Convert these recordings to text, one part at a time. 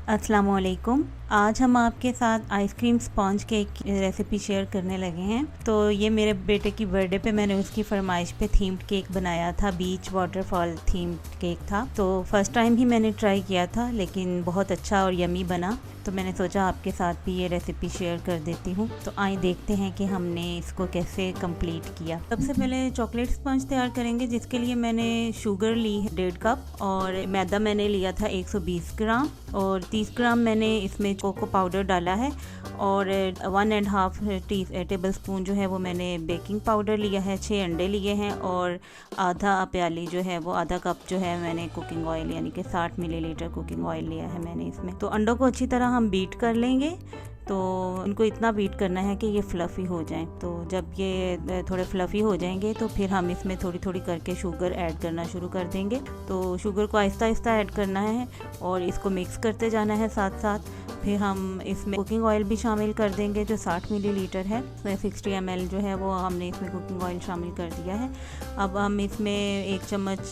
अस्सलामुअलैकुम। आज हम आपके साथ आइसक्रीम स्पॉन्ज केक की रेसिपी शेयर करने लगे हैं। तो ये मेरे बेटे की बर्थडे पे मैंने उसकी फरमाइश पे थीम्ड केक बनाया था। बीच वाटरफॉल थीम्ड केक था। तो फर्स्ट टाइम ही मैंने ट्राई किया था, लेकिन बहुत अच्छा और यमी बना। तो मैंने सोचा आपके साथ भी ये रेसिपी शेयर कर देती हूँ। तो आइए देखते हैं कि हमने इसको कैसे कंप्लीट किया। सबसे पहले चॉकलेट स्पंज तैयार करेंगे, जिसके लिए मैंने शुगर ली है 1.5 कप और मैदा मैंने लिया था 120 ग्राम और 30 ग्राम मैंने इसमें कोको पाउडर डाला है और 1.5 टेबल स्पून जो है वो मैंने बेकिंग पाउडर लिया है। 6 अंडे लिए हैं और आधा प्याली जो है वो आधा कप जो है मैंने कुकिंग ऑयल यानी कि 60 मिलीलीटर कुकिंग ऑयल लिया है मैंने इसमें। तो अंडों को अच्छी तरह हम बीट कर लेंगे। तो उनको इतना बीट करना है कि ये फ्लफ़ी हो जाएं। तो जब ये थोड़े फ्लफ़ी हो जाएंगे तो फिर हम इसमें थोड़ी थोड़ी करके शुगर ऐड करना शुरू कर देंगे। तो शुगर को आहिस्ता आहिस्ता ऐड करना है और इसको मिक्स करते जाना है साथ साथ। फिर हम इसमें कुकिंग ऑयल भी शामिल कर देंगे जो 60 मिलीलीटर है। 60 ml जो है वो हमने इसमें कुकिंग ऑयल शामिल कर दिया है। अब हम इसमें 1 चम्मच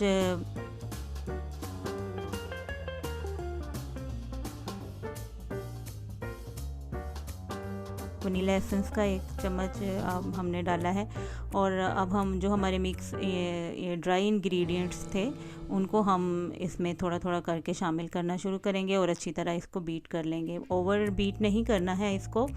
वनीला एसेंस का 1 चम्मच हमने डाला है। और अब हम जो हमारे मिक्स ये ड्राई इंग्रेडिएंट्स थे उनको हम इसमें थोड़ा थोड़ा करके शामिल करना शुरू करेंगे और अच्छी तरह इसको बीट कर लेंगे। ओवर बीट नहीं करना है इसको,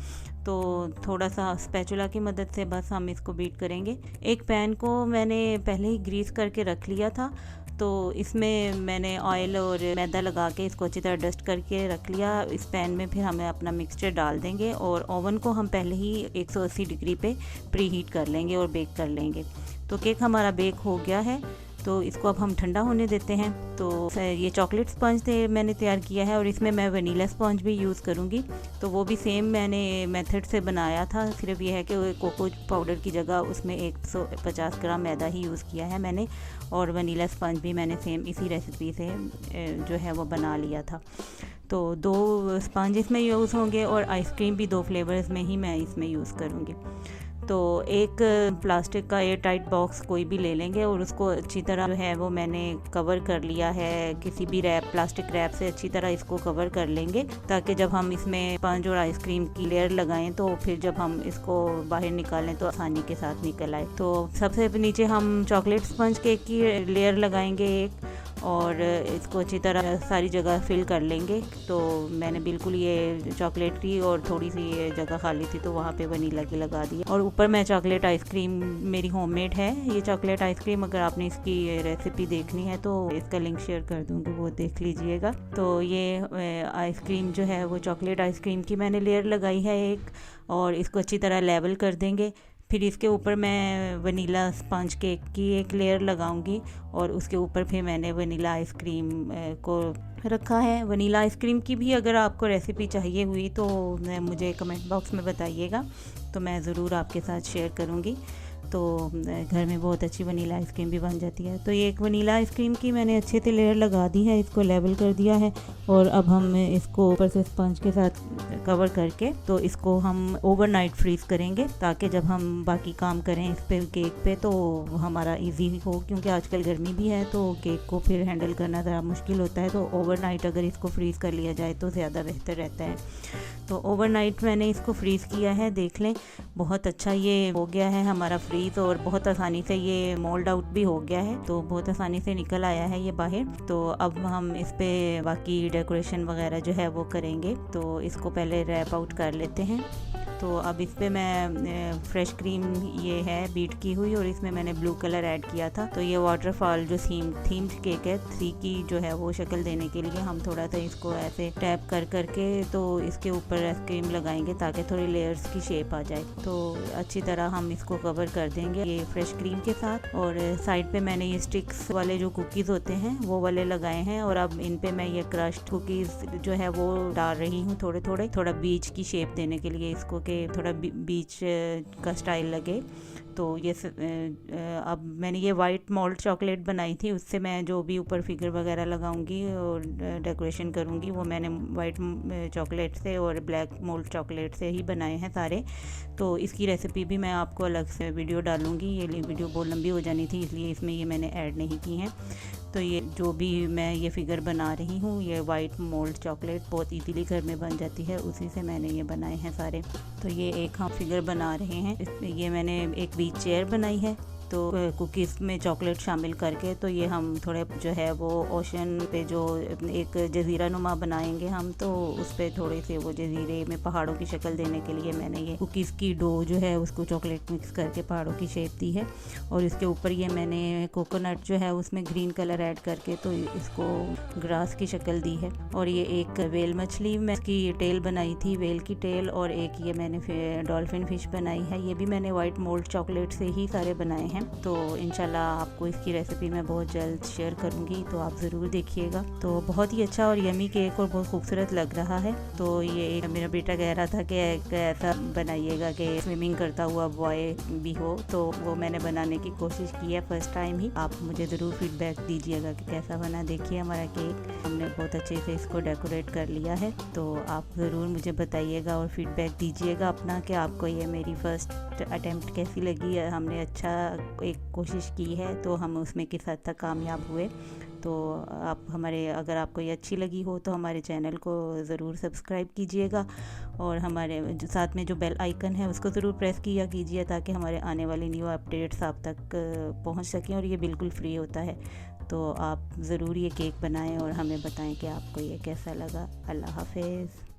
तो थोड़ा सा स्पैचुला की मदद से बस हम इसको बीट करेंगे। एक पैन को मैंने पहले ही ग्रीस करके रख लिया था, तो इसमें मैंने ऑयल और मैदा लगा के इसको अच्छी तरह डस्ट करके रख लिया। इस पैन में फिर हमें अपना मिक्सचर डाल देंगे और ओवन को हम पहले ही 180 डिग्री पे प्री हीट कर लेंगे और बेक कर लेंगे। तो केक हमारा बेक हो गया है, तो इसको अब हम ठंडा होने देते हैं। तो ये चॉकलेट स्पंज मैंने तैयार किया है और इसमें मैं वनीला स्पंज भी यूज़ करूँगी। तो वो भी सेम मैंने मेथड से बनाया था, सिर्फ ये है कि कोको पाउडर की जगह उसमें 150 ग्राम मैदा ही यूज़ किया है मैंने। और वनीला स्पंज भी मैंने सेम इसी रेसिपी से जो है वो बना लिया था। तो 2 स्पंज इसमें यूज़ होंगे और आइसक्रीम भी 2 फ्लेवर्स में ही मैं इसमें यूज़ करूँगी। तो एक प्लास्टिक का एयर टाइट बॉक्स कोई भी ले लेंगे और उसको अच्छी तरह जो है वो मैंने कवर कर लिया है। किसी भी प्लास्टिक रैप से अच्छी तरह इसको कवर कर लेंगे, ताकि जब हम इसमें स्पंज और आइसक्रीम की लेयर लगाएं तो फिर जब हम इसको बाहर निकालें तो आसानी के साथ निकल आए। तो सबसे नीचे हम चॉकलेट स्पंज केक की लेयर लगाएंगे एक, और इसको अच्छी तरह सारी जगह फिल कर लेंगे। तो मैंने बिल्कुल ये चॉकलेट की और थोड़ी सी ये जगह खाली थी तो वहाँ पे वनीला की लगा दी। और ऊपर मैं चॉकलेट आइसक्रीम मेरी होममेड है ये चॉकलेट आइसक्रीम। अगर आपने इसकी रेसिपी देखनी है तो इसका लिंक शेयर कर दूँगी, वो देख लीजिएगा। तो ये आइसक्रीम जो है वो चॉकलेट आइसक्रीम की मैंने लेयर लगाई है एक, और इसको अच्छी तरह लेवल कर देंगे। फिर इसके ऊपर मैं वनीला स्पंज केक की एक लेयर लगाऊंगी और उसके ऊपर फिर मैंने वनीला आइसक्रीम को रखा है। वनीला आइसक्रीम की भी अगर आपको रेसिपी चाहिए हुई तो मुझे कमेंट बॉक्स में बताइएगा, तो मैं ज़रूर आपके साथ शेयर करूँगी। तो घर में बहुत अच्छी वनीला आइसक्रीम भी बन जाती है। तो ये एक वनीला आइसक्रीम की मैंने अच्छे से लेयर लगा दी है, इसको लेवल कर दिया है। और अब हम इसको ऊपर से स्पंज के साथ कवर करके तो इसको हम ओवरनाइट फ्रीज़ करेंगे, ताकि जब हम बाकी काम करें इस पे केक पे तो हमारा इजी हो, क्योंकि आजकल गर्मी भी है तो केक को फिर हैंडल करना ज़रा मुश्किल होता है। तो ओवरनाइट अगर इसको फ्रीज़ कर लिया जाए तो ज़्यादा बेहतर रहता है। तो ओवरनाइट मैंने इसको फ्रीज़ किया है, देख लें बहुत अच्छा ये हो गया है हमारा फ्रीज़, और बहुत आसानी से ये मोल्ड आउट भी हो गया है। तो बहुत आसानी से निकल आया है ये बाहर। तो अब हम इस पे बाकी डेकोरेशन वगैरह जो है वो करेंगे। तो इसको पहले रैप आउट कर लेते हैं। तो अब इस पे मैं फ्रेश क्रीम ये है बीट की हुई, और इसमें मैंने ब्लू कलर ऐड किया था। तो ये वाटरफॉल जो थीम्ड केक है 3 की जो है वो शक्ल देने के लिए हम थोड़ा सा इसको ऐसे टैप कर करके तो इसके ऊपर क्रीम लगाएंगे, ताकि थोड़ी लेयर्स की शेप आ जाए। तो अच्छी तरह हम इसको कवर कर देंगे ये फ्रेश क्रीम के साथ। और साइड पे मैंने ये स्टिक्स वाले जो कुकीज़ होते हैं वो वाले लगाए हैं, और अब इन पे मैं ये क्रश्ड कुकीज़ जो है वो डाल रही हूँ थोड़े थोड़े, थोड़ा बीच की शेप देने के लिए इसको, कि थोड़ा बीच का स्टाइल लगे। तो ये अब मैंने ये वाइट मोल्ड चॉकलेट बनाई थी, उससे मैं जो भी ऊपर फिगर वगैरह लगाऊंगी और डेकोरेशन करूंगी वो मैंने वाइट चॉकलेट से और ब्लैक मोल्ड चॉकलेट से ही बनाए हैं सारे। तो इसकी रेसिपी भी मैं आपको अलग से वीडियो डालूंगी। ये वीडियो बहुत लंबी हो जानी थी, इसलिए इसमें ये मैंने ऐड नहीं की हैं। तो ये जो भी मैं ये फिगर बना रही हूँ, ये वाइट मोल्ड चॉकलेट बहुत इजीली घर में बन जाती है, उसी से मैंने ये बनाए हैं सारे। तो ये एक हम फिगर बना रहे हैं, इसमें ये मैंने एक बीच चेयर बनाई है, तो कुकीज़ में चॉकलेट शामिल करके, तो ये हम थोड़े जो है वो ओशन पे जो एक जजीरा नुमा बनाएंगे हम, तो उस पर थोड़े से वो जजीरे में पहाड़ों की शक्ल देने के लिए मैंने ये कुकीज़ की डो जो है उसको चॉकलेट मिक्स करके पहाड़ों की शेप दी है। और इसके ऊपर ये मैंने कोकोनट जो है उसमें ग्रीन कलर ऐड करके तो इसको ग्रास की शक्ल दी है। और ये एक वेल मछली में इसकी टेल बनाई थी, वेल की टेल, और एक ये मैंने डॉल्फिन फिश बनाई है, ये भी मैंने वाइट मोल्ड चॉकलेट से ही सारे बनाए हैं। तो इंशाल्लाह आपको इसकी रेसिपी मैं बहुत जल्द शेयर करूंगी, तो आप ज़रूर देखिएगा। तो बहुत ही अच्छा और यमी केक और बहुत खूबसूरत लग रहा है। तो ये मेरा बेटा कह रहा था कि ऐसा बनाइएगा कि स्विमिंग करता हुआ बॉय भी हो, तो वो मैंने बनाने की कोशिश की है फर्स्ट टाइम ही। आप मुझे ज़रूर फीडबैक दीजिएगा कि कैसा बना। देखिए हमारा केक हमने बहुत अच्छे से इसको डेकोरेट कर लिया है, तो आप ज़रूर मुझे बताइएगा और फीडबैक दीजिएगा अपना कि आपको ये मेरी फ़र्स्ट अटेम्प्ट कैसी लगी है। हमने अच्छा एक कोशिश की है, तो हम उसमें किस हद तक कामयाब हुए। तो आप अगर आपको ये अच्छी लगी हो तो हमारे चैनल को ज़रूर सब्सक्राइब कीजिएगा, और हमारे साथ में जो बेल आइकन है उसको ज़रूर प्रेस किया कीजिए, ताकि हमारे आने वाली न्यू अपडेट्स आप तक पहुंच सकें, और ये बिल्कुल फ्री होता है। तो आप ज़रूर ये केक बनाएं और हमें बताएं कि आपको ये कैसा लगा। अल्लाह हाफ़िज़।